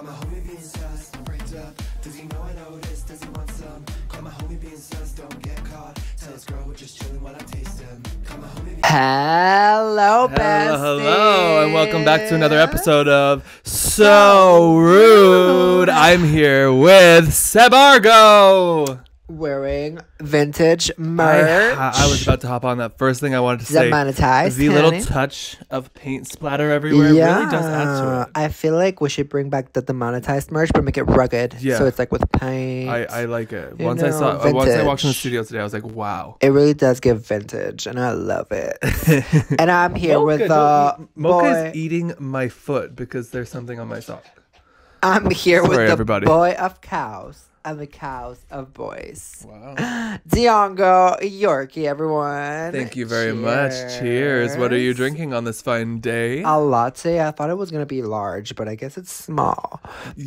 My homie being sus, I'm freaked up. Does he know I noticed? Does he want some? Call my homie being sus, don't get caught. Tell his girl we're just chilling while I taste him. Call my homie being Hello, besties. Hello, and welcome back to another episode of So Rude. I'm here with Seb Argo. Wearing vintage merch. I was about to hop on that. First thing I wanted to say. Demonetized, the honey. little touch of paint splatter everywhere really does add to it. I feel like we should bring back the demonetized merch, but make it rugged. Yeah. So it's like with paint. I like it. You Once know, I walked in vintage. the studio today, I was like, wow. It really does give vintage, and I love it. And I'm here with Mocha boy. is eating my foot because there's something on my sock. I'm here with Sorry, the everybody. boy of cows and the cows of boys. Wow. Diongo Yorkie, everyone. Thank you very much. Cheers. What are you drinking on this fine day? A latte. I thought it was gonna be large, but I guess it's small.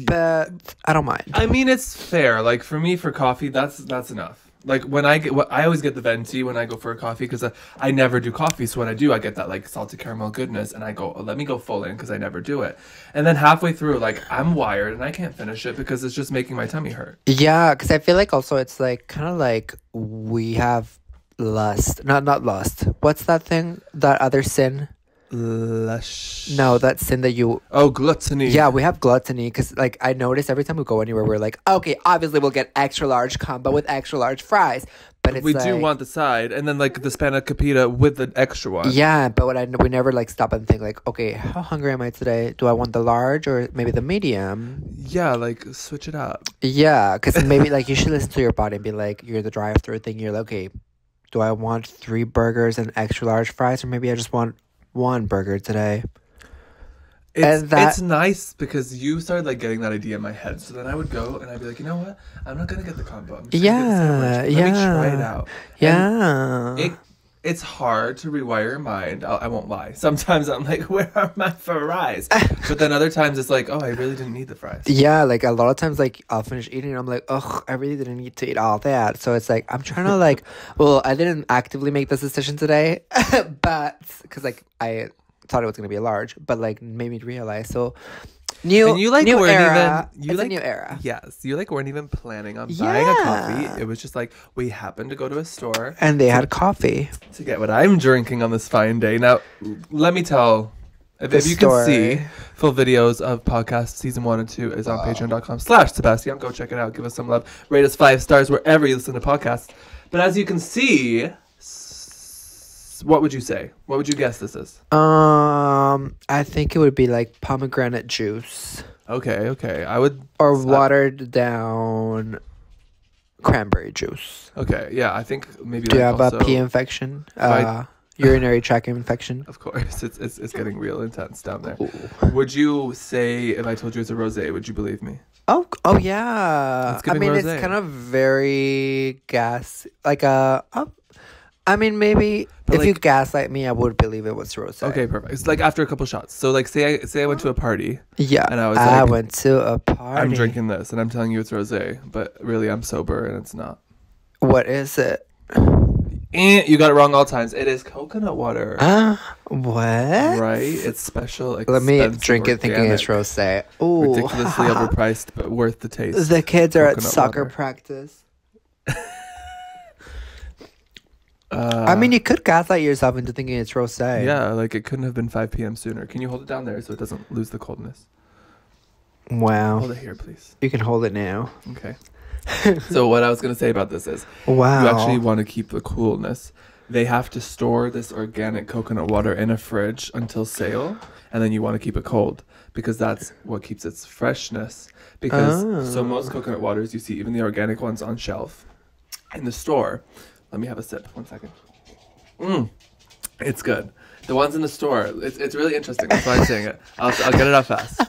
But I don't mind. I mean, it's fair. Like for me, for coffee, that's enough. Like when I always get the venti when I go for a coffee because I never do coffee. So when I do, I get that like salted caramel goodness, and I go, oh, let me go full in because I never do it. And then halfway through, like I'm wired and I can't finish it because it's just making my tummy hurt. Yeah, because I feel like also it's like kind of like we have lust. Not lust. What's that thing? That other sin? Lush. No, that sin that you. Oh, gluttony. Yeah, we have gluttony because, like, I notice every time we go anywhere, we're like, okay, obviously we'll get extra large combo with extra large fries, but it's We like, do want the side, and then like the spanakopita with the extra one. Yeah, but we never like stop and think like, okay, how hungry am I today? Do I want the large or maybe the medium? Yeah, like switch it up. Yeah, because maybe like you should listen to your body and be like, you're the drive-through thing. You're like, okay, do I want 3 burgers and extra large fries, or maybe I just want 1 burger today? It's nice because you started like getting that idea in my head. So then I would go and I'd be like, you know what? I'm not gonna get the combo. I'm just gonna get the sandwich. Let me try it out. Yeah. It's hard to rewire your mind. I won't lie. Sometimes I'm like, where are my fries? But then other times it's like, oh, I really didn't need the fries. Yeah, like a lot of times, like I'll finish eating and I'm like, ugh, I really didn't need to eat all that. So it's like I'm trying to like, well, I didn't actively make this decision today, but because like I thought it was gonna be a large, but like made me realize. So new era. It's a new era. Yes, you like weren't even planning on buying a coffee. It was just like we happened to go to a store And they had coffee. to get what I'm drinking on this fine day. Now, let me tell. If you can see, full videos of podcast season 1 and 2 is on patreon.com/Sebastian. Go check it out. Give us some love. Rate us 5 stars wherever you listen to podcasts. But as you can see, what would you say? What would you guess this is? I think it would be like pomegranate juice Okay. I would. or watered down cranberry juice. Okay, yeah. I think maybe. Do you like have also, a pee infection? I- Urinary tract infection? Of course, it's getting real intense down there. Ooh. Would you say if I told you it's a rosé, would you believe me? Oh yeah. It's I giving mean, rosé. it's kind of very I mean, maybe But, if you like- gaslight me, I would believe it was rosé. Okay, perfect. It's like after a couple shots. So like, say I went to a party. Yeah. And I was I like, went to a party. I'm drinking this, and I'm telling you it's rosé, but really I'm sober, and it's not. What is it? You got it wrong all times. It is coconut water. What? Right? It's special. Let me expensive, drink it thinking it's organic, rosé. Ooh. ridiculously overpriced, but worth the taste. The kids are at Coconut soccer water. practice. I mean, you could gaslight yourself into thinking it's rosé. Yeah, like it couldn't have been 5 p.m. sooner. Can you hold it down there so it doesn't lose the coldness? Wow. Hold it here, please. You can hold it now. Okay. So what I was going to say about this is Wow. you actually want to keep the coolness. They have to store this organic coconut water in a fridge until sale, and then you want to keep it cold because that's what keeps its freshness. Because so most coconut waters you see, even the organic ones on shelf in the store. Let me have a sip. 1 second. It's good. The ones in the store, it's really interesting. That's why I'm saying it. I'll get it out fast.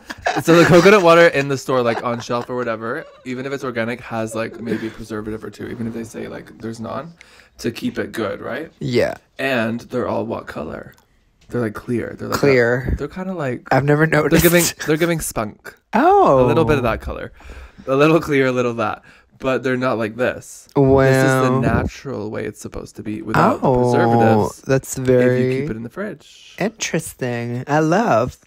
So the coconut water in the store, like on shelf or whatever, even if it's organic, has like maybe a preservative or 2, even if they say like there's none, to keep it good, right? Yeah. And they're all what color? They're like clear. They're like Clear. they're kind of like I've never noticed. they're giving spunk. Oh. A little bit of that color, a little clear, a little that. But they're not like this. Wow. This is the natural way it's supposed to be without the preservatives. That's If very you keep it in the fridge. interesting. I love.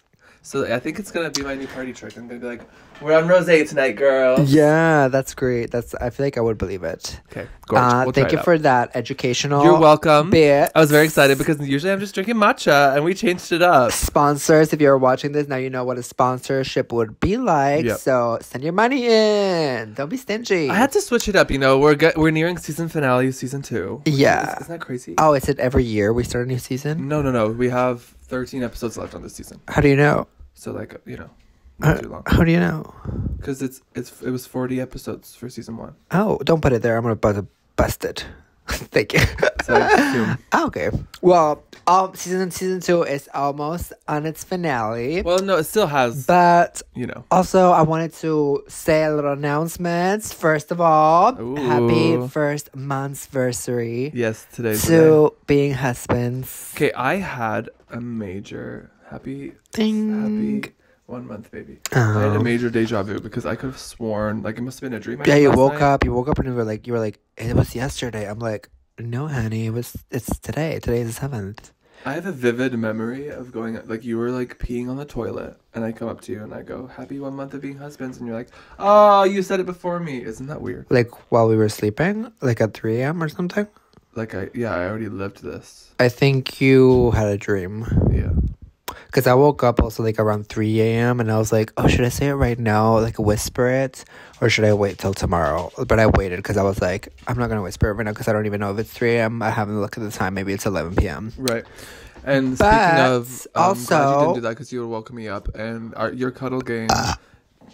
So I think it's gonna be my new party trick. I'm gonna be like, "We're on rosé tonight, girl." Yeah, that's great. I feel like I would believe it. Okay, gorgeous. We'll Thank try you it for out. that educational. You're welcome. bit. I was very excited because usually I'm just drinking matcha, and we changed it up. Sponsors, if you're watching this now, you know what a sponsorship would be like. Yep. So send your money in. Don't be stingy. I had to switch it up. You know, we're nearing season finale, of season 2. Yeah. Isn't that crazy? Oh, is it every year we start a new season? No. We have 13 episodes left on this season. How do you know? So like not too long. How do you know? Because it was 40 episodes for season 1. Oh, don't put it there. I'm about to bust it. Thank you. So I assume. Okay. Well, season 2 is almost on its finale. Well, no, it still has. But Also, I wanted to say a little announcements. First of all, happy Ooh. first monthsversary yes, today's the to being husbands. day. Okay, I had a major happy Ding. 1 month baby. I had a Oh. major deja vu because I could have sworn like it must have been a dream. I Yeah, had you last woke night. up. You woke up and you were like, it was yesterday. I'm like, no, honey, it's today. Today is the 7th. I have a vivid memory of going like you were like peeing on the toilet and I come up to you and I go, "Happy 1 month of being husbands," and you're like, "Oh, you said it before me." Isn't that weird? Like while we were sleeping, like at 3 a.m. or something. Like I already lived this. I think you had a dream. Yeah. Because I woke up also like around 3 a.m. and I was like, oh, should I say it right now? Like whisper it? Or should I wait till tomorrow? But I waited because I was like, I'm not going to whisper it right now because I don't even know if it's 3 a.m. I haven't looked at the time. Maybe it's 11 p.m. Right. And But speaking of, I'm glad you also- didn't do that because you would woken me up. And your cuddle game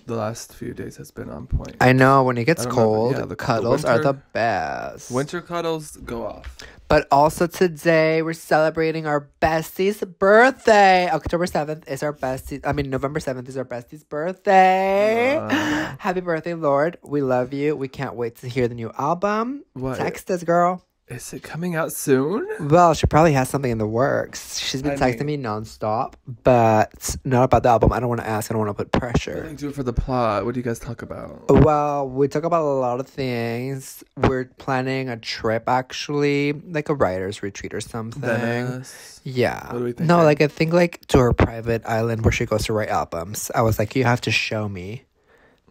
the last few days has been on point. I know when it gets I don't know, cold, yeah, the cuddles are the winter- best. Winter cuddles go off. But also today we're celebrating our bestie's birthday. October 7th is our bestie. November 7th is our bestie's birthday. Wow. Happy birthday, Lord. We love you. We can't wait to hear the new album. What? Text us, girl. Is it coming out soon? Well, she probably has something in the works. She's been I texting mean- me nonstop, but not about the album. I don't want to ask. I don't want to put I pressure. think do it for the plot. What do you guys talk about? Well, we talk about a lot of things. We're planning a trip, actually, like a writer's retreat or something. Venice. Yeah. What are we thinking? No, like I think like to her private island where she goes to write albums. I was like, you have to show me.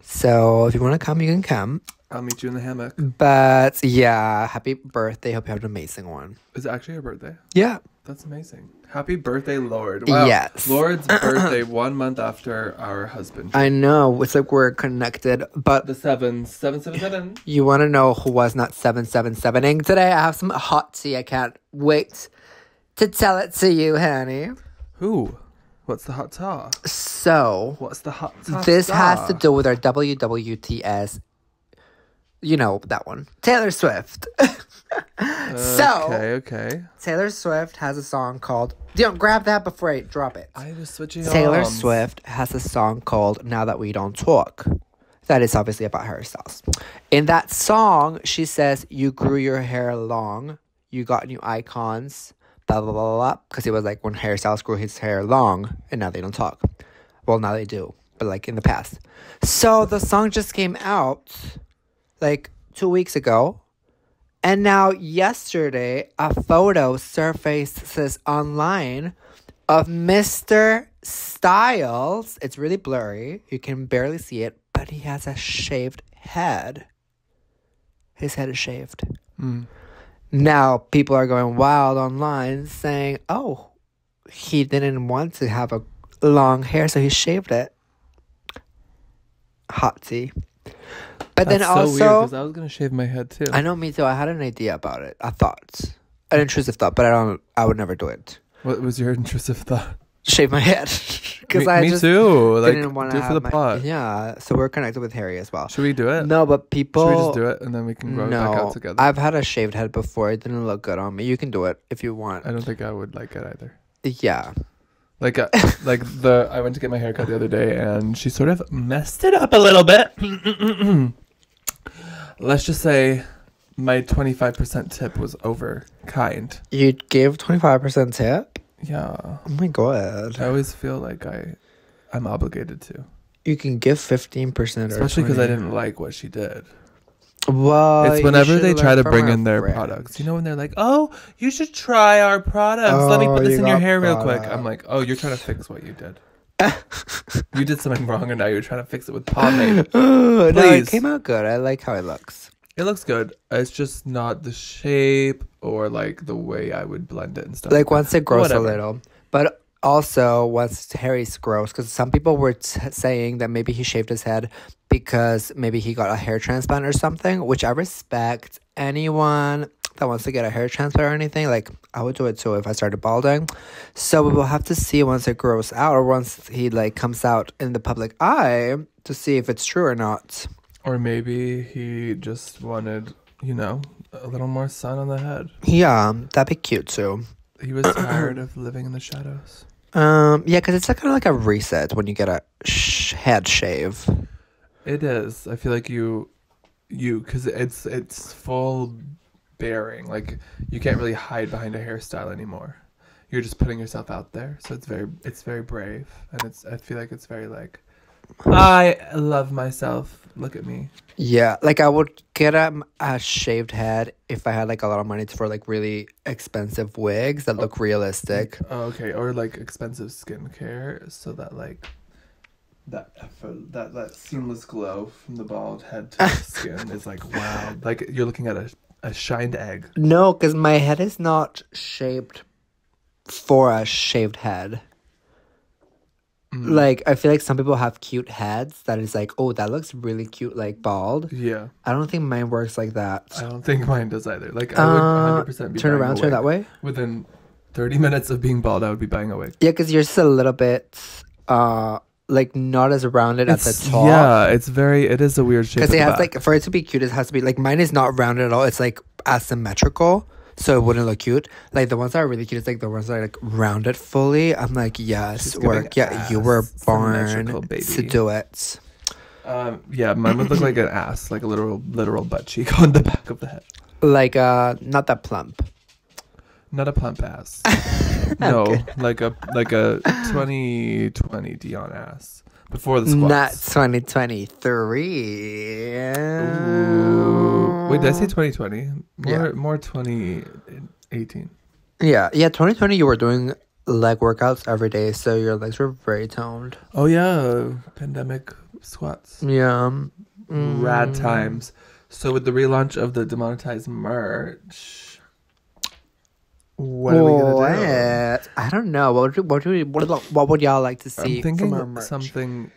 So if you want to come, you can come. I'll meet you in the hammock. But yeah, happy birthday. Hope you have an amazing one. Is it actually her birthday? Yeah. That's amazing. Happy birthday, Lord. Wow. Yes. Lord's birthday 1 month after our husband. I know. It's like we're connected. But The 777. you want to know who was not 777ing today? I have some hot tea. I can't wait to tell it to you, honey. Who? What's the hot ta? So, What's the hot ta? this has to do with our WWTS. You know that one. Taylor Swift. So, Okay. Taylor Swift has a song called... Don't grab that before I drop it. I was switching Taylor arms. Swift has a song called Now That We Don't Talk. That is obviously about hairstyles. In that song, she says, you grew your hair long. You got new icons. Blah, blah, blah, blah. Because it was like when hairstyles grew his hair long. And now they don't talk. Well, now they do. But like in the past. So the song just came out like 2 weeks ago. And now yesterday, a photo surfaces online of Mr. Styles. It's really blurry. You can barely see it, but he has a shaved head. His head is shaved. Now, people are going wild online saying, oh, he didn't want to have a long hair, so he shaved it. Hot tea. But then That's so weird also, because I was gonna shave my head too. I know, me too. I had an idea about it. A thought. An intrusive thought, but I would never do it. What was your intrusive thought? Shave my head. Because Me too. Like, didn't want do to it for the plot. Yeah, so we're connected with Harry as well. Should we do it? No, but people... Should we just do it and then we can grow it back out together? I've had a shaved head before. It didn't look good on me. You can do it if you want. I don't think I would like it either. Yeah. Like, I went to get my hair cut the other day and she sort of messed it up a little bit. Let's just say my 25% tip was over kind. You gave 25% tip? Yeah. Oh my god. I always feel like I'm obligated to. You can give 15% or Especially because I 20. didn't like what she did. Well, It's you whenever should they try learn to from bring our in their friend. products. You know when they're like, oh, you should try our products. Let me Oh, put this you in your got hair real quick. product. I'm like, oh, you're trying to fix what you did. You did something wrong and now you're trying to fix it with pomade. No, it Please. came out good. I like how it looks. It looks good. It's just not the shape or like the way I would blend it and stuff. Like once it grows Whatever. a little. But also once Harry's grows, because some people were saying that maybe he shaved his head because maybe he got a hair transplant or something, which I respect. Anyone that wants to get a hair transplant or anything, like I would do it too if I started balding. So we will have to see once it grows out or once he like comes out in the public eye to see if it's true or not. Or maybe he just wanted, a little more sun on the head. Yeah, that'd be cute too. He was tired of living in the shadows. Yeah, because it's kind of like a reset when you get a head shave. It is. I feel like you, because it's full bearing. Like you can't really hide behind a hairstyle anymore. You're just putting yourself out there. So it's very brave, and I feel like it's very like, I love myself. Look at me. Yeah, like I would get a shaved head if I had like a lot of money for like really expensive wigs that look realistic. Oh, okay, or like expensive skincare, so that like that seamless glow from the bald head to the skin is like wow, like you're looking at a shined egg. No, because my head is not shaped for a shaved head. Like, I feel like some people have cute heads that is like, oh, that looks really cute, like bald. Yeah, I don't think mine works like that. I don't think mine does either. Like I would 100% be turn buying around, a turn wig. that way. Within 30 minutes of being bald, I would be buying a wig. Yeah, because yours is a little bit, like not as rounded at the top. Yeah, it is a weird shape. Because at it the has back. like, for it to be cute, it has to be like, mine is not rounded at all. It's like asymmetrical, so it wouldn't look cute. Like the ones that are really cute is like the ones that are like rounded fully. I'm like, yes, She's work. giving Yeah, you were born symmetrical, baby. to do it. Yeah, mine would look like an ass, like a literal butt cheek on the back of the head. Like not that plump. Not a plump ass. No, like a 2020 Dion ass before the Not squats. 2023. Ooh. Wait, did I say 2020? Yeah. More 2018. Yeah, 2020 you were doing leg workouts every day, so your legs were very toned. Oh yeah, pandemic squats. Yeah. Rad times. So with the relaunch of the demonetized merch, what are we gonna do? What? I don't know. What would y'all like to see I'm thinking from our merch? something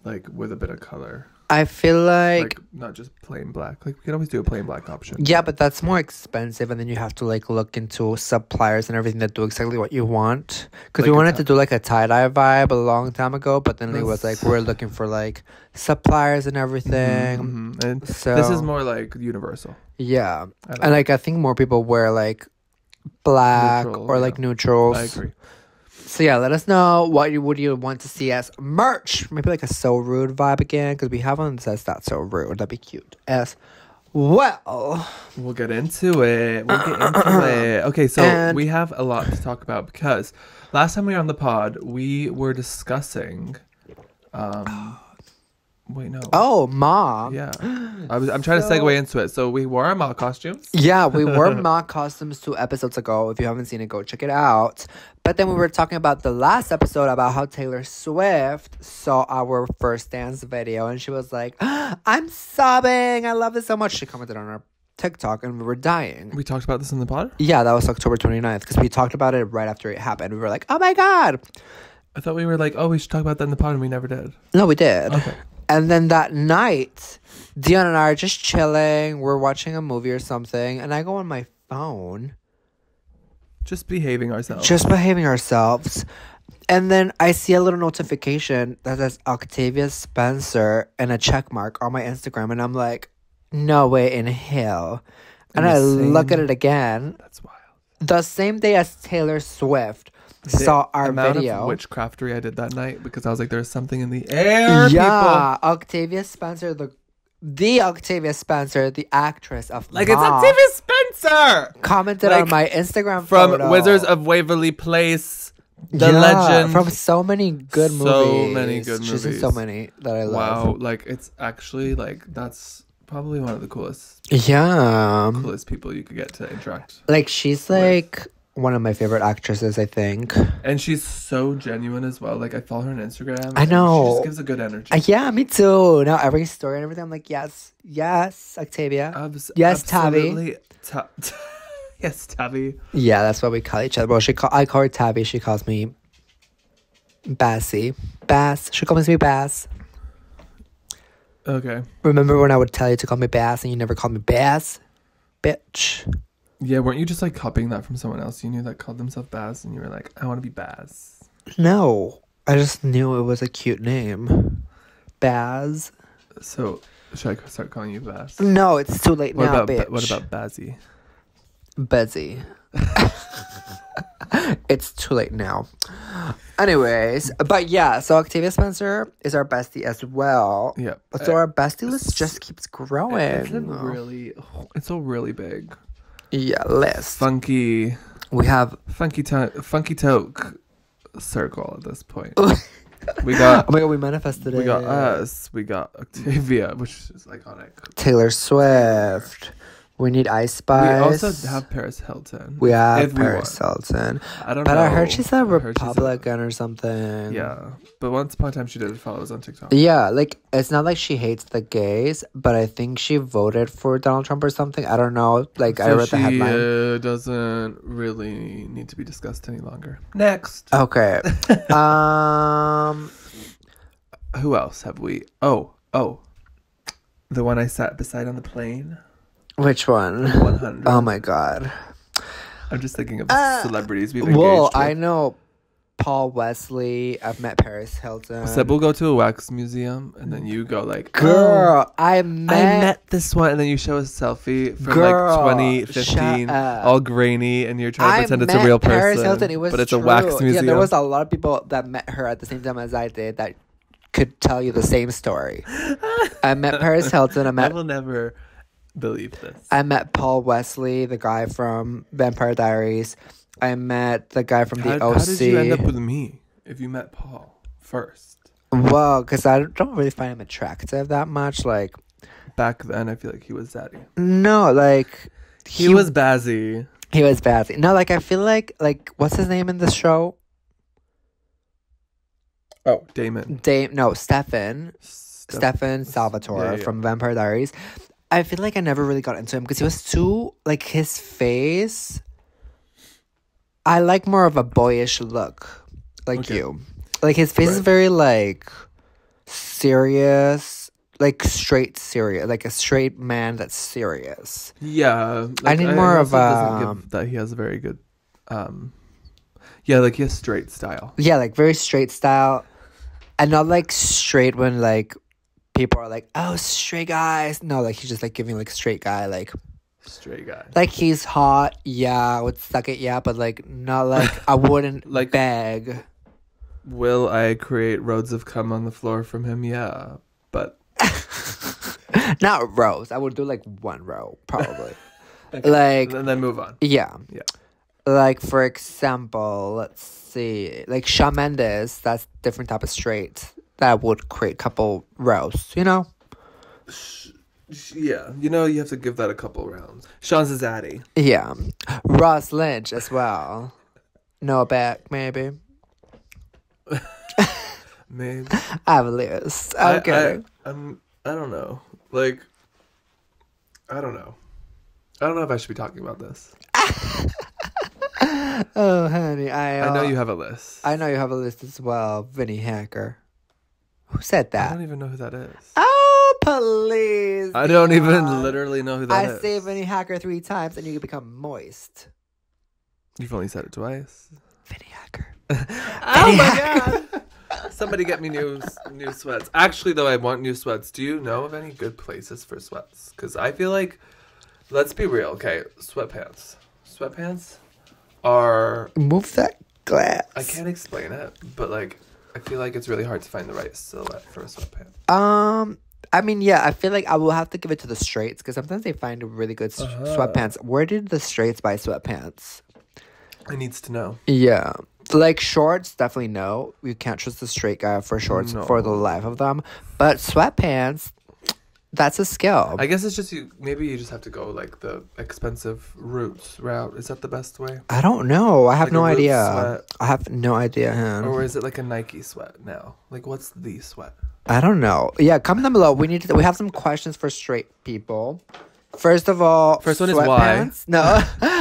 like with a bit of color. I feel Like not just plain black. Like we can always do a plain black option. yeah, but that's more expensive, and then you have to like look into suppliers and everything that do exactly what you want. Because we Like a wanted to do like a tie-dye vibe a long time ago, but then it was That's- like we're looking for like suppliers and everything. Mhm. And So this is more like universal. yeah, I don't and like I think more people wear like black Neutral, or like neutrals. I agree. So yeah, let us know what would you want to see as merch. Maybe like a So Rude vibe again, because we have one that says That's So Rude. That'd be cute as well. We'll get into it. Okay, so And- we have a lot to talk about because last time we were on the pod, we were discussing. Wait, no. Oh, Ma. Yeah. I'm trying to segue into it. So we wore our mock costumes. Yeah, we wore mock costumes 2 episodes ago. If you haven't seen it, go check it out. But then we were talking about the last episode about how Taylor Swift saw our first dance video, and she was like, I'm sobbing. I love this so much. She commented on our TikTok, and we were dying. We talked about this in the pod. Yeah, that was October 29th, because we talked about it right after it happened. We were like, oh my God. I thought we were like, oh, we should talk about that in the pod, and we never did. No, we did. Okay. And then that night, Dion and I are just chilling. We're watching a movie or something, and I go on my phone. Just behaving ourselves. Just behaving ourselves. And then I see a little notification that says Octavia Spencer and a check mark on my Instagram. And I'm like, no way in hell. And I look at it again. That's wild. The same day as Taylor Swift saw our amount video. of witchcraftery I did that night because I was like, there's something in the air, Yeah, Octavia Spencer, the Octavia Spencer, the actress of people. Like, it's Ma, Octavia Spencer! commented Like, on my Instagram From photo. Wizards of Waverly Place, the Yeah, legend. from so many good movies. So many good She's in movies. so many that I Wow, love. like, it's actually, like, that's probably one of the coolest Yeah. people you could get to interact. Like, she's like one of my favorite actresses, I think. And she's so genuine as well. Like, I follow her on Instagram. I and know. She just gives a good energy. Yeah, me too. Now every story and everything, I'm like, yes, Octavia. Yes, Tabby. Yes, Tabby. Yeah, that's what we call each other. Well, I call her Tabby. She calls me Bassy. Bass. She calls me Bass. Okay. Remember when I would tell you to call me Bass and you never called me Bass? Bitch. Yeah, weren't you just like copying that from someone else you knew that called themselves Baz, and you were like, I want to be Baz? No. I just knew it was a cute name. Baz. So, should I start calling you Baz? No, it's too late What now, about bitch. what about Bazzy? Bezzy. It's too late now. Anyways, but yeah, so Octavia Spencer is our bestie as well. Yeah. So our bestie list just keeps growing. It's a really big. Yeah, list. Funky We have toke circle at this point. We got oh my god, we manifested it. we got us. We got Octavia, which is iconic. Taylor Swift. We need Ice Spice. We also have Paris Hilton. We have if we Paris want. Hilton. I don't But know. I heard she's a I heard she's Republican or something. Yeah, but once upon a time she did follow us on TikTok. Yeah, like it's not like she hates the gays, but I think she voted for Donald Trump or something. I don't know. Like I read the headline. She doesn't really need to be discussed any longer. Next. Okay. Who else have we? Oh, the one I sat beside on the plane. Which one? 100. Oh my god. I'm just thinking of celebrities we've engaged Well, with. I know Paul Wesley. I've met Paris Hilton. So we'll go to a wax museum, and then you go like, Girl, "Oh, I I met met this one," and then you show a selfie from Girl, like 2015, shut up. all grainy, and you're trying to pretend it's a met real person. Paris Hilton. It was but it's true. a wax museum. Yeah, there was a lot of people that met her at the same time as I did that could tell you the same story. I met Paris Hilton. I will never believe this. I met Paul Wesley, the guy from Vampire Diaries. I met the guy from the OC. How did you end up with me if you met Paul first? Well, because I don't really find him attractive that much. Like, Back then, I feel like he was zaddy. no, like He was Bazzy. He was bad. No, like I feel like what's his name in this show? Oh, Damon. Stefan Salvatore Yeah. from Vampire Diaries. I feel like I never really got into him because he was too, like, his face. I like more of a boyish look, like Okay. you. Like his face is Right. very like serious, like straight serious, like a straight man that's serious. Yeah, I need more of that he has a very good, yeah, like he has straight style. Yeah, like very straight style, and not like straight when like people are like, oh, straight guys. No, like he's just like giving like straight guy, like Straight guy. like he's hot. Yeah, I would suck it. Yeah, but like not like I wouldn't Like- beg. Will I create roads of cum on the floor from him? Yeah, but Not rows. I would do like one row probably. Like and then move on. yeah. Yeah. Like for example, let's see, like Shawn Mendes. That's different type of straight that would create couple rows. You know. Yeah, you know you have to give that a couple rounds. Sean's a zaddy. Yeah. Ross Lynch as well. Noah Beck, maybe. Maybe. I have a list. Okay. I don't know. Like, I don't know. I don't know if I should be talking about this. Oh, honey. I I know you have a list. I know you have a list as well. Vinny Hacker. Who said I that? don't even know who that is. Oh, please. I don't even Dion. literally know who that is. I say Vinny Hacker 3 times and you can become moist. You've only said it twice. Vinny Hacker. Oh my god! Somebody get me new sweats. Actually, though, I want new sweats. Do you know of any good places for sweats? Because I feel like, let's be real, okay? Sweatpants. Sweatpants are. Move that glass. I can't explain it, but like, I feel like it's really hard to find the right silhouette for a sweatpant. I mean, yeah, I feel like I will have to give it to the straights because sometimes they find really good sweatpants. Where did the straights buy sweatpants? I needs to know. Yeah. Like shorts, definitely no. You can't trust the straight guy for shorts No. for the life of them. But sweatpants, That's a skill. I guess it's just maybe you just have to go like the expensive route. Is that the best way? I don't know. I have Like no a Roots idea. sweat? I have no idea. Or is it like a Nike sweat now? Like what's the sweat? I don't know. Yeah, comment down below. We have some questions for straight people. First of all, First one is why. sweatpants. No.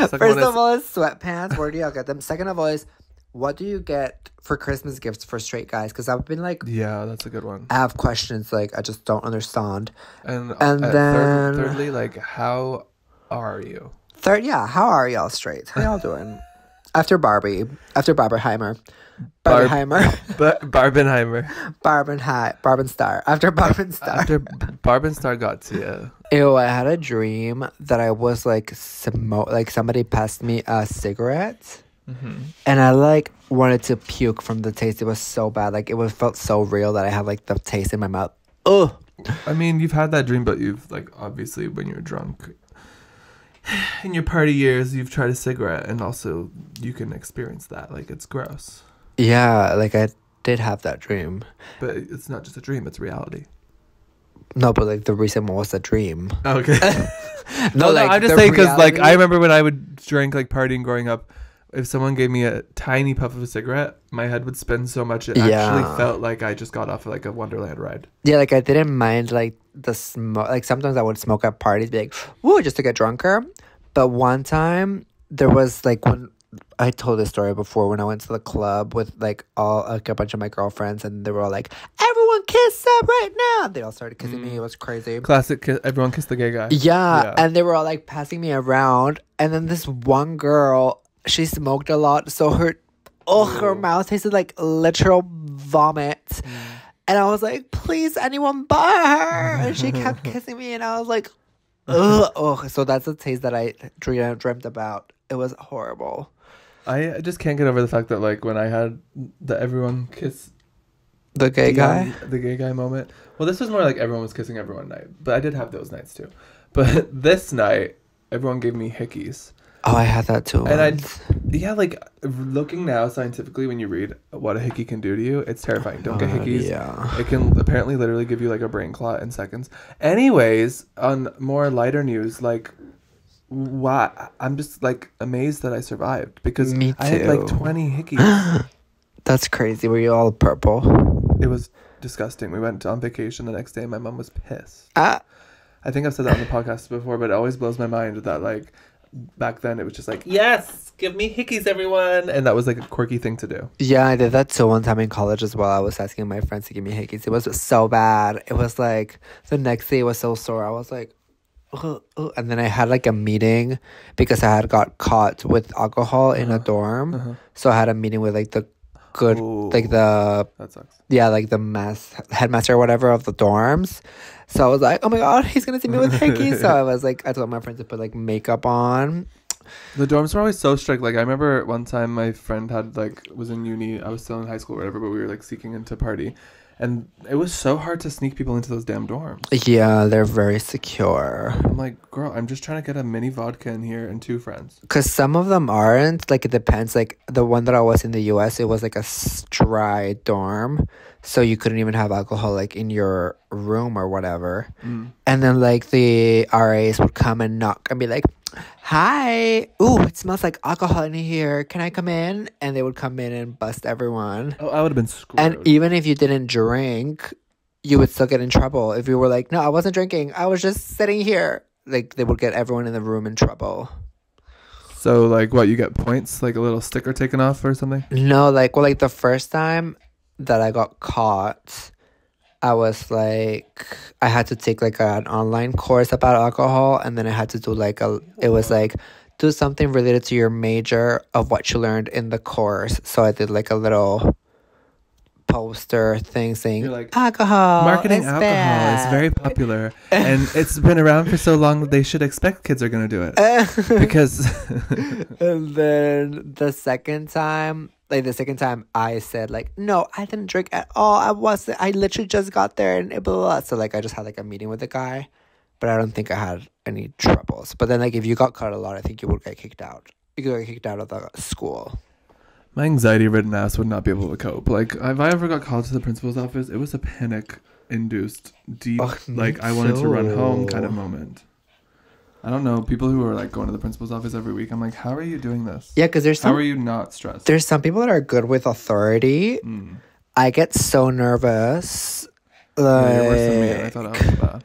Second First one of is- all is sweatpants. Where do y'all get them? Second of all is, what do you get for Christmas gifts for straight guys? Because I've been like, Yeah, that's a good one. I have questions like I just don't understand. And then- thirdly, like how are you? Third, yeah, how are y'all straight? How y'all doing? After Barbenheimer. Barbenheimer. But Barbenheimer. Barbenstar. After Barbenstar. After Barbenstar got to you. Ew, I had a dream that I was like somebody passed me a cigarette. And I like wanted to puke from the taste. It was so bad. Like felt so real that I had like the taste in my mouth. Ugh. I mean, you've had that dream, but you've like obviously when you're drunk in your party years, you've tried a cigarette, and also you can experience that. Like it's gross, Yeah, like I did have that dream. but it's not just a dream; it's reality. No, but like the recent one was a dream. Okay. No, like I'm just the saying because like I reality- remember when I would drink like partying growing up. If someone gave me a tiny puff of a cigarette, my head would spin so much it Yeah. actually felt like I just got off like a Wonderland ride. Yeah, like I didn't mind like the smoke. Like sometimes I would smoke at parties, be like, "Woo," just to get drunker. But one time there was like when I told this story before when I went to the club with like a bunch of my girlfriends, and they were all like, "Everyone kiss up right now!" They all started kissing me. It was crazy. Classic. Everyone kissed the gay guy. Yeah, and they were all like passing me around, and then this one girl, she smoked a lot, so her mouth tasted like literal vomit. And I was like, please, anyone but her. And she kept kissing me, and I was like, ugh. Oh, so that's the taste that I dreamt about. It was horrible. I just can't get over the fact that like when I had the everyone kiss The gay guy? the gay guy moment. Well, this was more like everyone was kissing everyone night, but I did have those nights too. But this night, everyone gave me hickeys. Oh, I had that too. And like looking now scientifically, when you read what a hickey can do to you, it's terrifying. Don't get hickeys. Yeah. It can apparently literally give you like a brain clot in seconds. Anyways, on more lighter news, like, why I'm just like amazed that I survived because Me I had like too. 20 hickeys. That's crazy. Were you all purple? It was disgusting. We went on vacation the next day. My mom was pissed. Ah. I think I've said that on the podcast before, but it always blows my mind that like back then it was just like, yes, give me hickeys, everyone, and that was like a quirky thing to do. Yeah, I did that too one time in college as well. I was asking my friends to give me hickeys. It was so bad. It was like the next day it was so sore. I was like, ugh, ugh. And then I had like a meeting because I had got caught with alcohol in a dorm. So I had a meeting with like the good, Ooh. like the That sucks. yeah, like the headmaster or whatever of the dorms. So I was like, oh my god, he's gonna see me with hickeys. So I was like, I told my friends to put like makeup on. The dorms were always so strict. Like I remember one time my friend was in uni. I was still in high school or whatever, but we were like seeking into party, and it was so hard to sneak people into those damn dorms. Yeah, they're very secure. I'm like, girl, I'm just trying to get a mini vodka in here and 2 friends. Because some of them aren't. Like, it depends. Like, the one that I was in the U.S., it was like a dry dorm. So you couldn't even have alcohol, like, in your room or whatever. And then, like, the RAs would come and knock and be like, hi. Ooh, it smells like alcohol in here. Can I come in? And they would come in and bust everyone. Oh, I would have been screwed. And even if you didn't drink, you would still get in trouble. If you were like, no, I wasn't drinking. I was just sitting here. Like, they would get everyone in the room in trouble. So like, what, you get points, like a little sticker taken off or something? No, like the first time that I got caught, I was like, I had to take like an online course about alcohol, and then I had to do like it was like, do something related to your major of what you learned in the course. So I did like a little poster thing saying, You're like, alcohol, marketing it's alcohol bad. is very popular, and it's been around for so long that they should expect kids are going to do it. Because And then the second time I said like, no, I didn't drink at all. I literally just got there and blah, blah, blah. So like I just had like a meeting with the guy, but I don't think I had any troubles. But then like if you got caught a lot, I think you would get kicked out. You could get kicked out of the school. my anxiety-ridden ass would not be able to cope. Like, if I ever got called to the principal's office, it was a panic induced deep, Oh, me like I wanted to run home too. kind of moment. I don't know, people who are like going to the principal's office every week, I'm like, how are you doing this? Yeah, because How are you not stressed? there's some people that are good with authority. Mm. I get so nervous. Yeah, you're worse than me. I thought I was bad.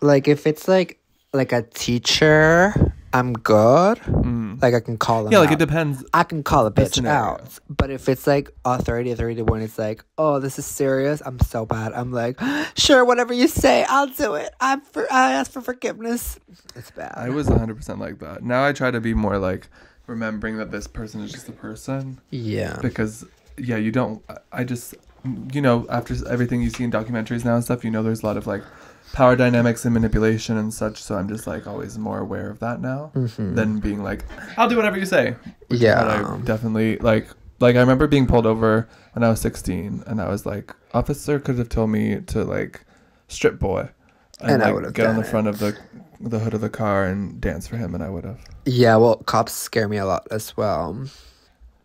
Like if it's like a teacher, I'm good. Mm. Like I can call them Yeah, like out. it depends. I can call a the bitch scenario. out. But if it's like authority when it's like, oh, this is serious, I'm so bad. I'm like, sure, whatever you say, I'll do it. I ask for forgiveness. It's bad. I was 100% like that. Now I try to be more like remembering that this person is just a person. Yeah. Because, yeah, you don't, I just, you know, after everything you see in documentaries now and stuff, you know, there's a lot of like power dynamics and manipulation and such. So I'm just like always more aware of that now than being like, I'll do whatever you say. Which is what Yeah. I definitely like I remember being pulled over when I was 16 and I was like, officer could have told me to like strip boy And I like, would've get on done the it. front of the hood of the car and dance for him, and I would have. Yeah, well, cops scare me a lot as well.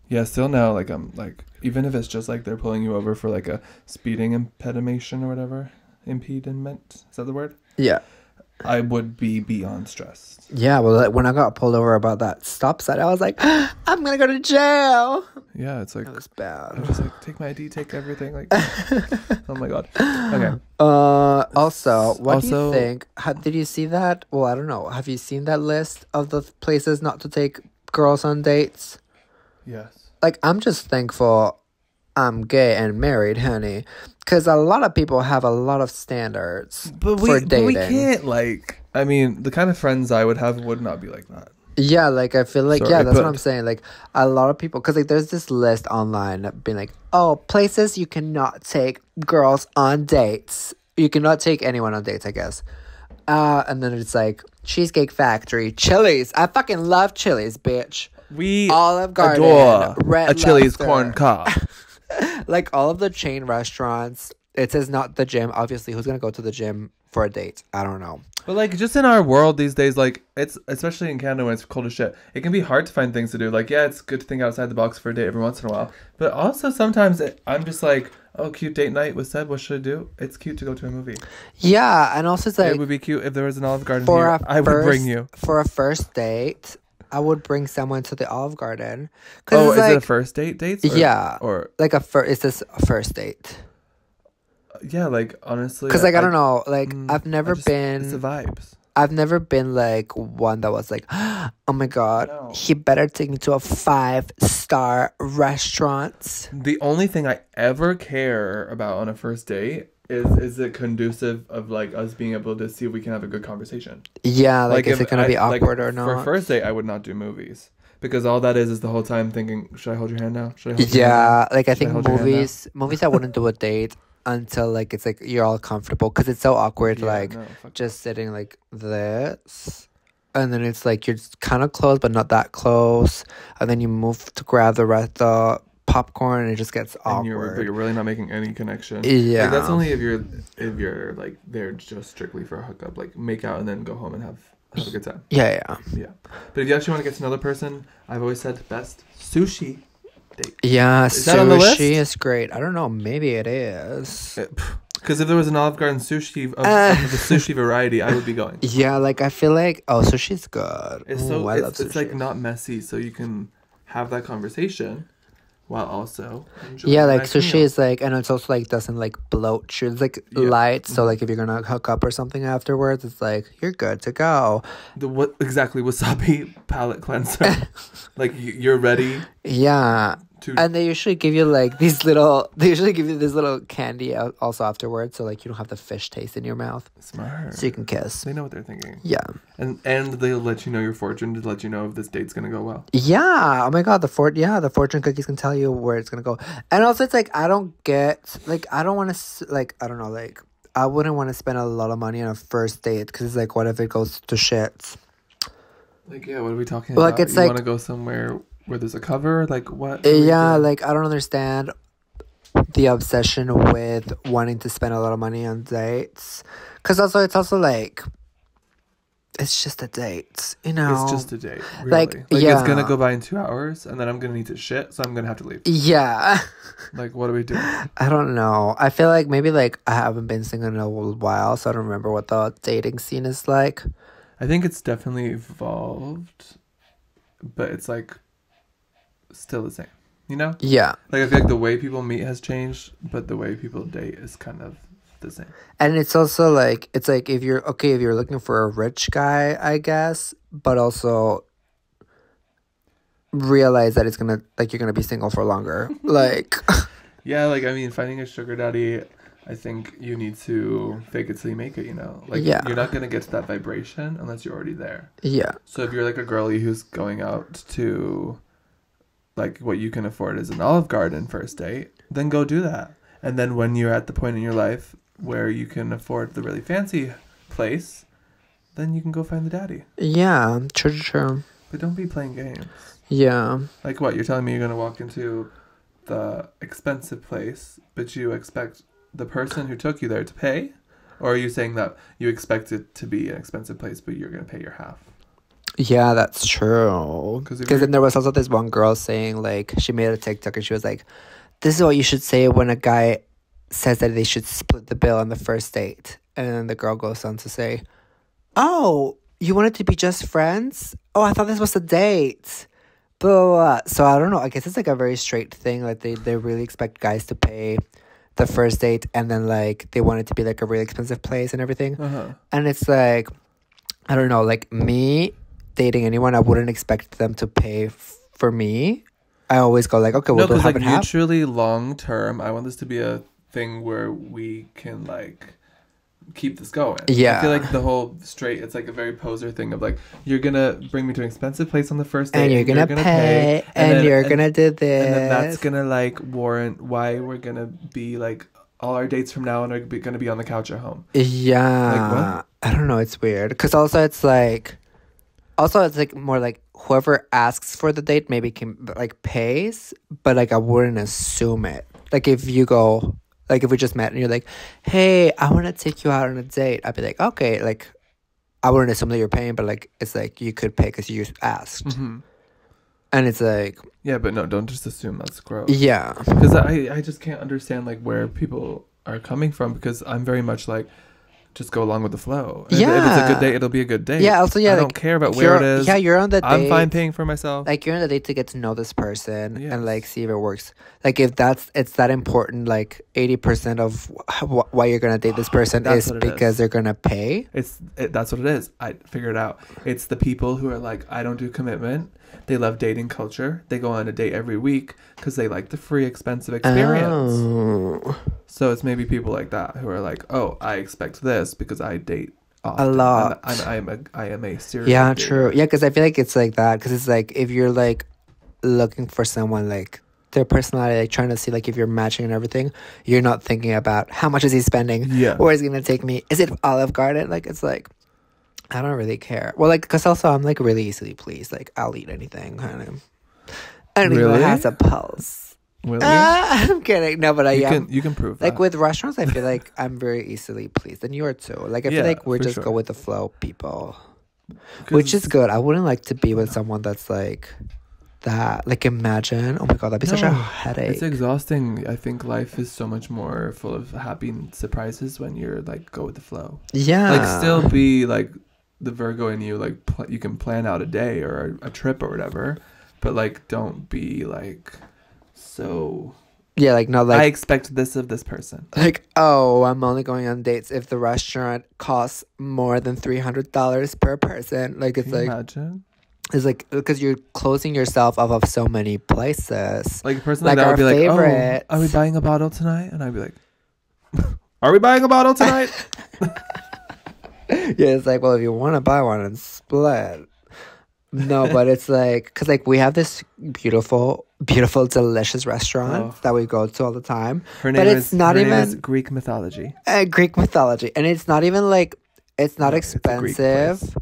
Yeah, still now, like, I'm like, even if it's just like they're pulling you over for like a speeding impedimation or whatever, impediment, is that the word? Yeah. I would be beyond stressed. Yeah, well, like, when I got pulled over about that stop sign, I was like, I'm going to go to jail. Yeah, it's like, That was I'm bad. just like, take my ID, take everything. Like, oh my God. Okay. Also, what do you Also- think? Did you see that? Well, I don't know. Have you seen that list of the places not to take girls on dates? Yes. Like, I'm just thankful I'm gay and married, honey. Because a lot of people have a lot of standards for dating. But we can't, like, I mean, the kind of friends I would have would not be like that. Yeah, like, I feel like, Sorry, yeah, that's what but- I'm saying. Like, a lot of people, because, like, there's this list online being like, oh, places you cannot take girls on dates. You cannot take anyone on dates, I guess. And then it's like, Cheesecake Factory, Chili's. I fucking love Chili's, bitch. We Olive Garden, adore Red a Chili's Lobster. corn cob. Like, all of the chain restaurants, it says not the gym. Obviously, who's going to go to the gym for a date? I don't know. But like just in our world these days, like it's especially in Canada when it's cold as shit, it can be hard to find things to do. Like yeah, it's good to think outside the box for a date every once in a while. But also sometimes I'm just like, oh, cute date night was said. What should I do? It's cute to go to a movie. Yeah, and also it's like, It would be cute if there was an Olive Garden for here. a I would bring you. For a first date, I would bring someone to the Olive Garden. Oh, it's is it a like, first date dates? Yeah. Or like it's this a first date? yeah, like honestly. Because like I don't know, like I've never it's the been. vibes. I've never been like one that was like, oh my god, No. he better take me to a 5-star restaurant. The only thing I ever care about on a first date is it conducive of like us being able to see if we can have a good conversation. Yeah, like is if it gonna be like, awkward or For not? first date, I would not do movies because all that is the whole time thinking, should I hold your hand now? Should I hold your hand Yeah, like I Should I think hold your hand now? movies I wouldn't do a date until like it's like you're all comfortable because it's so awkward Yeah, like no, fuck just sitting like this, and then it's like you're kind of close but not that close, and then you move to grab the popcorn and it just gets and you're awkward. really not making any connection. Yeah. Like, that's only if you're like there just strictly for a hookup, like make out and then go home and have a good time. Yeah. Yeah. But if you actually want to get to know the person, I've always said best sushi date. Yeah, Is that on the list? sushi is great. I don't know, maybe it is. Because if there was an Olive Garden sushi of the sushi variety, I would be going. Yeah, like I feel like sushi's good. It's Ooh, so I love it's like sushi. not messy, so you can have that conversation while also enjoying Yeah, a like nice sushi meal. is like, and it's also like doesn't like bloat you. It's like Yeah. light, so like if you're gonna hook up or something afterwards, it's like you're good to go. the what exactly wasabi palate cleanser. Like you're ready Yeah, to. and they usually give you like these little. They usually give you this little candy also afterwards, so like you don't have the fish taste in your mouth, Smart. so you can kiss. They know what they're thinking, Yeah, and they'll let you know your fortune to let you know if this date's gonna go well. yeah. Oh my god, the fortune cookies can tell you where it's gonna go, and also it's like I don't get like I don't want to like I don't know like I wouldn't want to spend a lot of money on a first date because it's like what if it goes to shit. Like yeah, what are we talking Like, about? it's you like- want to go somewhere where there's a cover? Like what? Yeah, like I don't understand the obsession with wanting to spend a lot of money on dates. Cause also it's also like it's just a date, you know. It's just a date, really. Like, It's yeah. gonna go by in 2 hours, and then I'm gonna need to shit, so I'm gonna have to leave. Yeah. Like, what are we doing? I don't know. I feel like maybe like I haven't been single in a while, so I don't remember what the dating scene is like. I think it's definitely evolved, but it's like still the same, you know? Yeah. Like, I feel like the way people meet has changed, but the way people date is kind of the same. And it's also like, it's like if you're looking for a rich guy, I guess, but also realize that it's gonna, like, you're gonna be single for longer. Like, Yeah, like, I mean, finding a sugar daddy, I think you need to fake it till you make it, you know? Like, Yeah. you're not gonna get to that vibration unless you're already there. yeah. So if you're like a girly who's going out to, like, what you can afford is an Olive Garden first date, then go do that. And then when you're at the point in your life where you can afford the really fancy place, then you can go find the daddy. Yeah. True. But don't be playing games. Yeah. Like, what, you're telling me you're gonna walk into the expensive place, but you expect the person who took you there to pay? Or are you saying that you expect it to be an expensive place, but you're gonna pay your half? Yeah, that's true. 'Cause if Because you're- then there was also this one girl saying, like, she made a TikTok and she was like, this is what you should say when a guy says that they should split the bill on the first date. And then the girl goes on to say, oh, you wanted to be just friends? Oh, I thought this was a date. Blah, blah, blah. So I don't know. I guess it's like a very straight thing. Like they really expect guys to pay the first date, and then like they want it to be like a really expensive place and everything. Uh-huh. And it's like, I don't know, like me dating anyone, I wouldn't expect them to pay for me. I always go like, okay, we'll No, go because half like and half. mutually long term, I want this to be a thing where we can like keep this going. Yeah. I feel like the whole straight, it's like a very poser thing of like, you're gonna bring me to an expensive place on the first date, And you're gonna pay, and then- you're gonna do this. and then that's gonna like warrant why we're gonna be like all our dates from now on are gonna be on the couch at home. Yeah. Like, what? I don't know. It's weird. Because also it's like more like whoever asks for the date maybe can like pays, but like I wouldn't assume it. Like if you go, like if we just met and you're like, hey, I want to take you out on a date, I'd be like, okay, like I wouldn't assume that you're paying, but like it's like you could pay because you asked. Mm-hmm. And it's like, Yeah, but no, don't just assume that's gross. yeah. Because I just can't understand like where people are coming from, because I'm very much like, just go along with the flow. If it's a good date, it'll be a good date. Yeah, also, yeah, I like, don't care about where it is. Yeah, you're on the date. I'm fine paying for myself. Like you're on the date to get to know this person Yes. and like see if it works. Like if it's that important, like 80% of why you're gonna date this person That's is what it because is. they're gonna pay. That's what it is. I figured it out. It's the people who are like, I don't do commitment. They love dating culture. They go on a date every week because they like the free, expensive experience. Oh. So it's maybe people like that who are like, oh, I expect this because I date often. A lot. And I am a serious. Yeah, dater. true. Yeah, because I feel like it's like that. Because it's like if you're like looking for someone, like their personality, like trying to see like if you're matching and everything, you're not thinking about how much is he spending. Yeah. Where is he gonna take me? Is it Olive Garden? Like it's like I don't really care. Well, like because also I'm like really easily pleased. Like I'll eat anything. Kind of. I don't even Really? have a pulse. Really? I'm kidding. No, but I am. You can prove Like that. with restaurants, I feel like I'm very easily pleased, and you are too. Like I feel Yeah, like we're for just sure. go with the flow people. 'Cause Which is good. I wouldn't like to be with someone that's like that. Like imagine, oh my god, that'd be such a No, headache. It's exhausting. I think life is so much more full of happy surprises when you're like go with the flow. Yeah. Like still be like the Virgo in you. Like you can plan out a day or a trip or whatever, but like don't be like so. Yeah, like not I like expect this of this person. like oh, I'm only going on dates if the restaurant costs more than $300 per person. Like it's Can you like imagine? it's like because you're closing yourself off of so many places. Like a person Like like that our would be like, favorites. "Oh, are we buying a bottle tonight?" And I'd be like, "Are we buying a bottle tonight?" Yeah, it's like, well, if you want to buy one and split. No, but it's like, because like we have this beautiful, delicious restaurant Oh. that we go to all the time. Her But name it's is not her name even- is Greek mythology. Greek mythology. And it's not even like, it's not No, it's a Greek expensive. place.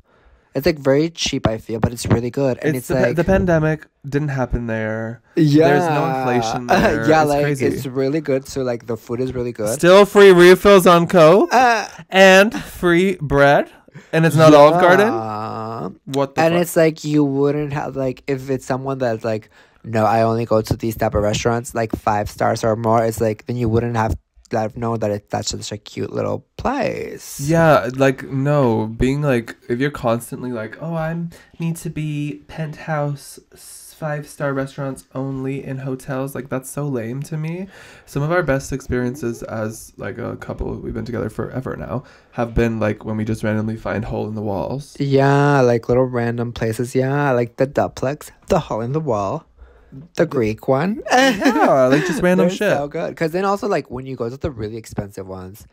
It's like very cheap, I feel, but it's really good. And it's, the, like, the pandemic didn't happen there. yeah. There's no inflation there. Yeah, It's like crazy. it's really good. So like the food is really good. Still free refills on Coke Uh, and free bread And it's not Olive Garden? Yeah. What the And fuck? it's like you wouldn't have like if it's someone that's like, no, I only go to these type of restaurants like 5 stars or more. It's like then you wouldn't have let know that that's such a cute little place. Yeah, like no, being like if you're constantly like, oh, I need to be penthouse 5-star restaurants only in hotels, like that's so lame to me. Some of our best experiences as like a couple, we've been together forever now, have been like when we just randomly find hole in the walls. Yeah, like little random places. Yeah, like the duplex, the hole in the wall, the Greek one. Yeah, like just random They're shit. so good. Because then also like when you go to the really expensive ones,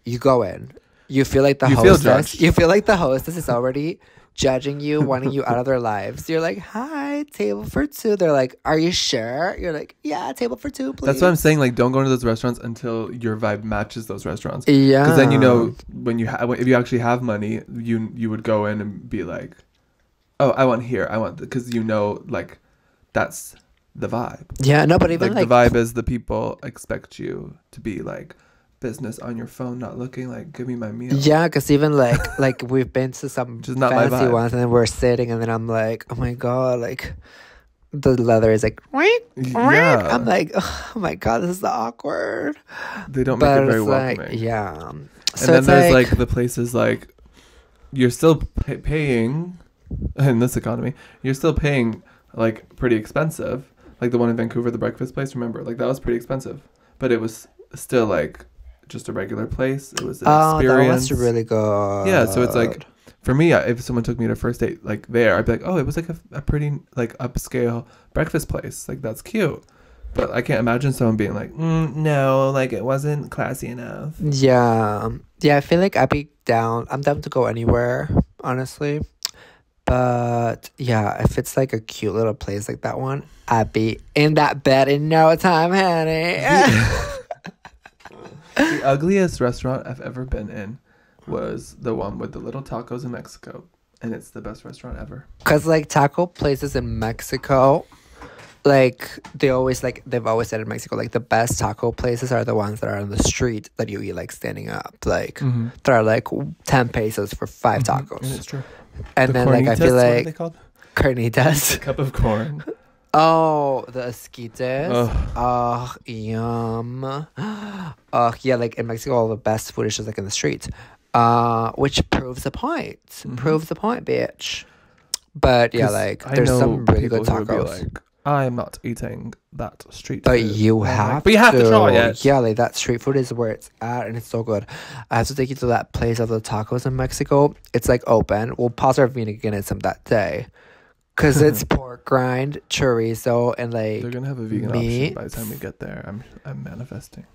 you go in, you feel like the You feel hostess. judged. You feel like the hostess is already judging you, wanting you out of their lives. You're like, hi, table for 2. They're like, are you sure? You're like, yeah, table for 2, please. That's what I'm saying. Like, don't go into those restaurants until your vibe matches those restaurants. Yeah. Because then you know when if you actually have money, you would go in and be like, oh, I want here, I want because you know like that's the vibe. Yeah, no, but even Like the vibe is the people expect you to be like business on your phone, not looking like give me my meal. yeah, because even like we've been to some Just not my fancy vibe. ones, and then we're sitting, and then I'm like, oh my god, like the leather is like, Yeah. I'm like, oh my god, this is awkward. They don't make But it very it's like, welcoming. yeah. And So then it's there's like the places like you're still paying in this economy. You're still paying like pretty expensive. Like the one in Vancouver, the breakfast place. Remember, like that was pretty expensive, but it was still like just a regular place. It was an experience. that was really good. Yeah, so it's like for me, if someone took me to a first date like there, I'd be like, oh, it was like a pretty like upscale breakfast place. Like that's cute. But I can't imagine someone being like, no, like it wasn't classy enough. yeah, I feel like I'd be down. I'm down to go anywhere, honestly. But yeah, if it's like a cute little place like that one, I'd be in that bed in no time, honey. The ugliest restaurant I've ever been in was the one with the little tacos in Mexico. And it's the best restaurant ever. Cause like taco places in Mexico, like they've always said in Mexico, like the best taco places are the ones that are on the street that you eat like standing up, like that are like 10 pesos for 5 tacos. And it's true. And The then like I carnitas, feel what are they like called? carnitas. Cup of corn. Oh, the esquites. Ugh. Oh, yum. Oh, yeah, like in Mexico, all the best food is just like in the street. Which proves the point. Proves the point, bitch. But yeah, 'Cause like I there's know some really good people who would be tacos. like, I'm not eating that street But food. you And I'm have like, but you have to try it. Yeah, like that street food is where it's at, and it's so good. I have to take you to that place of the tacos in Mexico. It's like open. We'll pause our veganism that day. Because it's pork rind, chorizo, and like They're gonna have a vegan meat. option by the time we get there. I'm manifesting.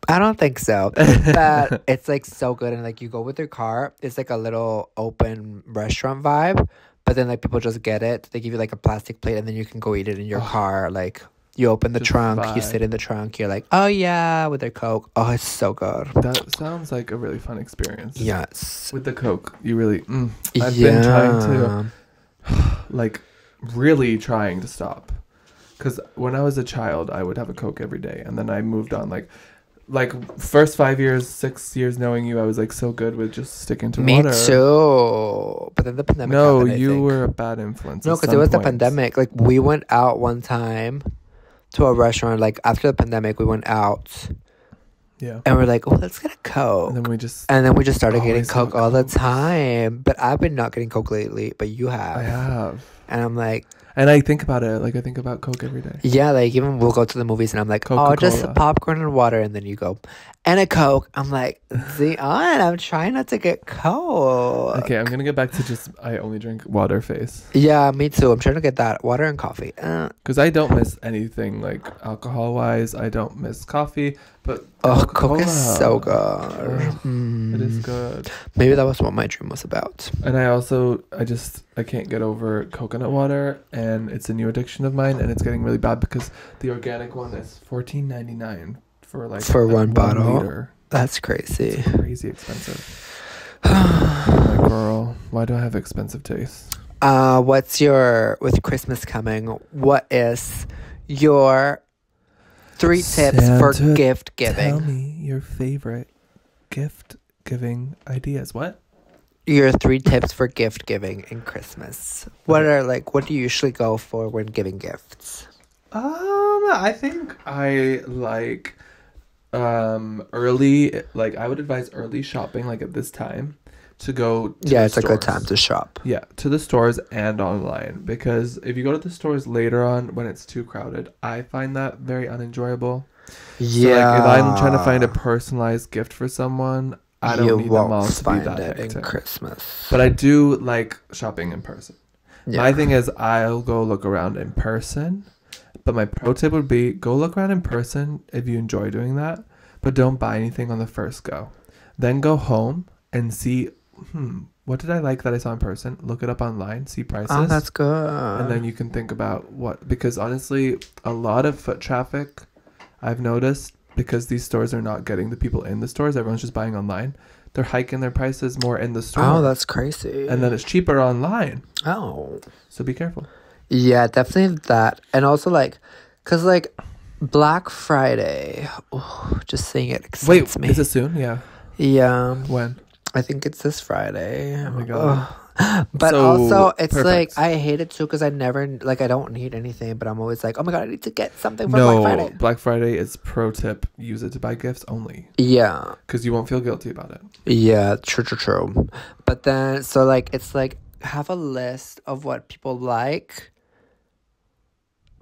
I don't think so. But it's like so good. And like you go with your car, it's like a little open restaurant vibe. But then like people just get it. They give you like a plastic plate and then you can go eat it in your car. Like you open the Just trunk, you vibe. sit in the trunk, you're like, oh yeah, with their Coke. Oh, it's so good. That sounds like a really fun experience. Yes. With the Coke, you really. I've been trying to, like, really trying to stop, because when I was a child, I would have a Coke every day, and then I moved on. Like first 5 years, 6 years knowing you, I was like so good with just sticking to Me water. too. But then the pandemic No, happened, I you think. were a bad influence. No, at because it some was the points. pandemic. Like we went out one time to a restaurant. Like after the pandemic, we went out Yeah, and we're like, oh, let's get a Coke. and then we just. And then we just started getting Always have Coke all the Coke. time. But I've been not getting Coke lately, but you have. I have, And I'm like, and I think about it. Like I think about Coke every day. yeah, like even we'll go to the movies and I'm like, oh, just Coca-Cola. popcorn and water. And then you go, and a Coke. I'm like, Zion, I'm trying not to get Coke. Okay, I'm gonna get back to just I only drink water face. Yeah, me too. I'm trying to get that water and coffee. Because I don't miss anything like alcohol wise. I don't miss coffee, but Oh, Coke is so Coca-Cola. good. Ugh, It is good. Maybe that was what my dream was about. And I can't get over coconut water, and it's a new addiction of mine, and it's getting really bad because the organic one is $14.99 for like For one bottle? liter. That's crazy. It's crazy expensive. I'm like, girl, why do I have expensive taste? With Christmas coming, what is your 3 tips for Santa, gift Tell giving? me your favorite gift giving ideas. What? your 3 tips for gift giving in Christmas? What do you usually go for when giving gifts? I think I like early, like I would advise early shopping, like at this time, to go to Yeah, the it's a good stores. time to shop. Yeah, to the stores and online, because if you go to the stores later on when it's too crowded, I find that very unenjoyable. So like if I'm trying to find a personalized gift for someone, I don't need them all to be find that it in hectic. Christmas. But I do like shopping in person. Yeah. My thing is I'll go look around in person, but my pro tip would be go look around in person if you enjoy doing that, but don't buy anything on the first go. Then go home and see, what did I like that I saw in person? Look it up online, see prices. Oh, that's good. And then you can think about because honestly, a lot of foot traffic I've noticed, because these stores are not getting the people in the stores, everyone's just buying online. They're hiking their prices more in the store. Oh, that's crazy. And then it's cheaper online. Oh. So be careful. Yeah, definitely that. And also, like, because, like, Black Friday, just saying it excites me. Is it soon? Yeah. Yeah. When? I think it's this Friday. Oh my God. But So, also, it's perfect. like, I hate it too because I never, like, I don't need anything, but I'm always like, oh my God, I need to get something for No, Black Friday. Black Friday is pro tip. Use it to buy gifts only. Yeah. Because you won't feel guilty about it. Yeah, true. But then, so, like, it's like, have a list of what people like,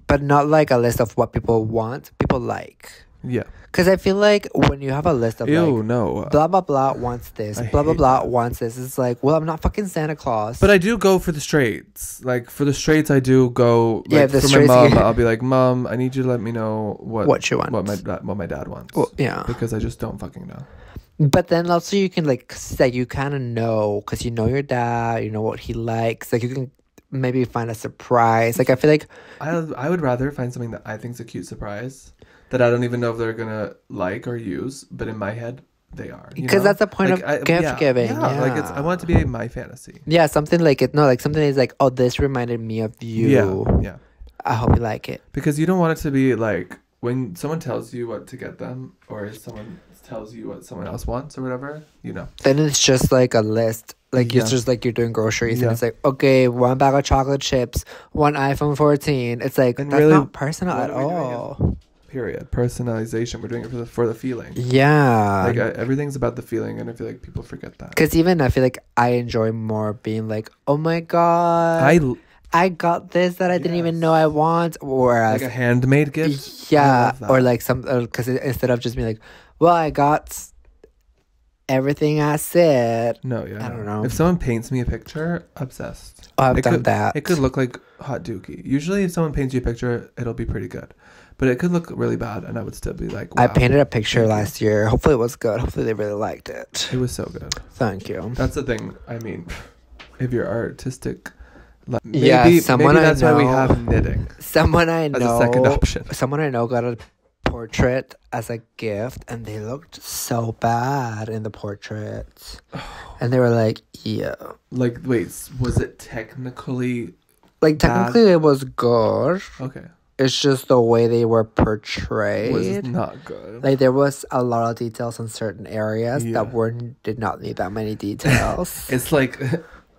but not like a list of what people want, people like. Yeah. Because I feel like when you have a list of Ew, like, no. blah, blah, blah wants this, I blah, blah, hate blah that. wants this, it's like, well, I'm not fucking Santa Claus. But I do go for the straights. Like, for the straights, I do go. Like, Yeah, the for straights, my mom, yeah. I'll be like, Mom, I need you to let me know What you want. What my dad wants. Well, yeah. Because I just don't fucking know. But then also you can, like, say you kind of know, because you know your dad, you know what he likes. Like, you can maybe find a surprise. Like, I feel like, I would rather find something that I think's a cute surprise that I don't even know if they're gonna like or use, but in my head they are. because that's the point of gift giving. Yeah. Like I want it to be my fantasy. Yeah, something like it. No, like something is like, oh, this reminded me of you. Yeah. I hope you like it. Because you don't want it to be like when someone tells you what to get them, or someone tells you what someone else wants or whatever, you know. Then it's just like a list. Like Yeah. it's just like you're doing groceries Yeah. and it's like, okay, 1 bag of chocolate chips, 1 iPhone 14. It's like, And that's really, not personal what at are we doing all. Period. Personalization. We're doing it for the feeling. Yeah. Like everything's about the feeling, and I feel like people forget that. Because even I feel like I enjoy more being like, oh my God, I got this that I didn't even Yes. know I want. Whereas, like a handmade gift. I yeah, love that. or like some, because instead of just being like, well, I got everything I said. No, yeah. I don't know. If someone paints me a picture, obsessed. Oh, I've It done could- that. It could look like hot dookie. Usually, if someone paints you a picture, it'll be pretty good. But it could look really bad, and I would still be like, wow. I painted a picture Thank you. last year. Hopefully it was good. Hopefully they really liked it. It was so good. Thank you. That's the thing. I mean, if you're artistic, Yeah, maybe someone I that's why we know- have knitting Someone I as know, a second option. someone I know got a portrait as a gift, and they looked so bad in the portrait, and they were like, "Yeah, Like, wait, was it technically like Bad. technically it was good. okay? It's just the way they were portrayed. Was not good. Like there was a lot of details in certain areas Yeah. that did not need that many details. It's like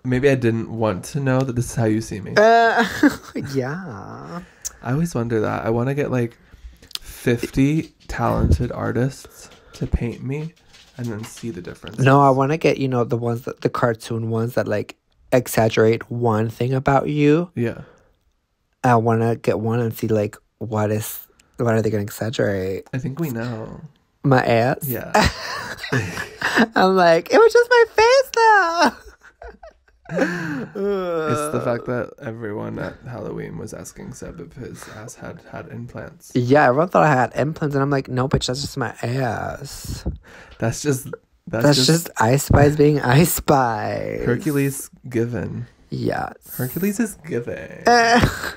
maybe I didn't want to know that this is how you see me. Yeah. I always wonder that. I want to get like 50 talented artists to paint me and then see the difference. No, I want to get, the cartoon ones that like exaggerate one thing about you. Yeah. I want to get one and see like what are they going to exaggerate? I think we know. My ass? Yeah. I'm like, it was just my face though. It's the fact that everyone at Halloween was asking Seb if his ass had implants. Yeah, everyone thought I had implants, and I'm like, no, bitch, that's just my ass. That's just I Spy's being I Spy. Hercules given. Yes. Hercules is giving.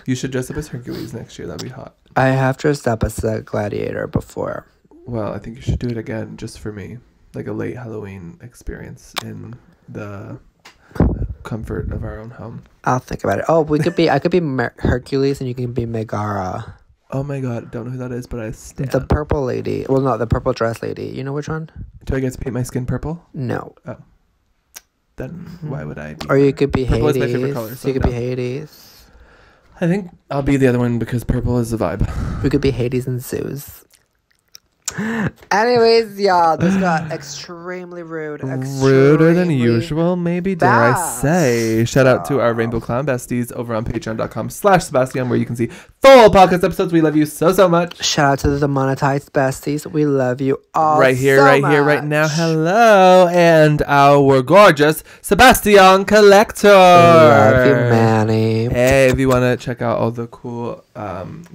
You should dress up as Hercules next year. That'd be hot. I have dressed up as a gladiator before. Well, I think you should do it again just for me. Like a late Halloween experience in the comfort of our own home. I'll think about it. Oh, I could be Hercules and you can be Megara. Oh my god, don't know who that is, but I stand. The purple lady. Well, no, the purple dress lady. You know which one? Do I get to paint my skin purple? No. Oh. then why would I be Or you could be Purple is my Hades. favorite color, so You could I'm be down. Hades. I think I'll be the other one because purple is the vibe. We could be Hades and Zeus. Anyways, y'all, this got extremely rude. Ruder than extremely usual, maybe, dare I fast. say. Shout out to our Rainbow Clown besties over on patreon.com/Sebastian, where you can see full podcast episodes. We love you so, so much. Shout out to the monetized besties. We love you all Right here, so right here, right now. much. Hello. And our gorgeous Sebastian Collector. Love you, Manny. Hey, if you want to check out all the cool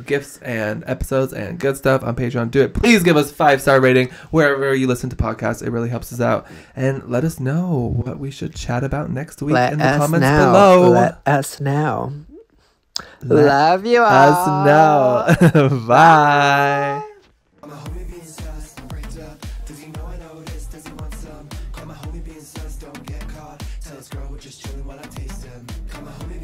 gifts and episodes and good stuff on Patreon, do it. Please give us 5-star rating wherever you listen to podcasts. It really helps us out. And let us know what we should chat about next week Let in the us comments know. below. Let us know. Let Love you all. us know. Bye.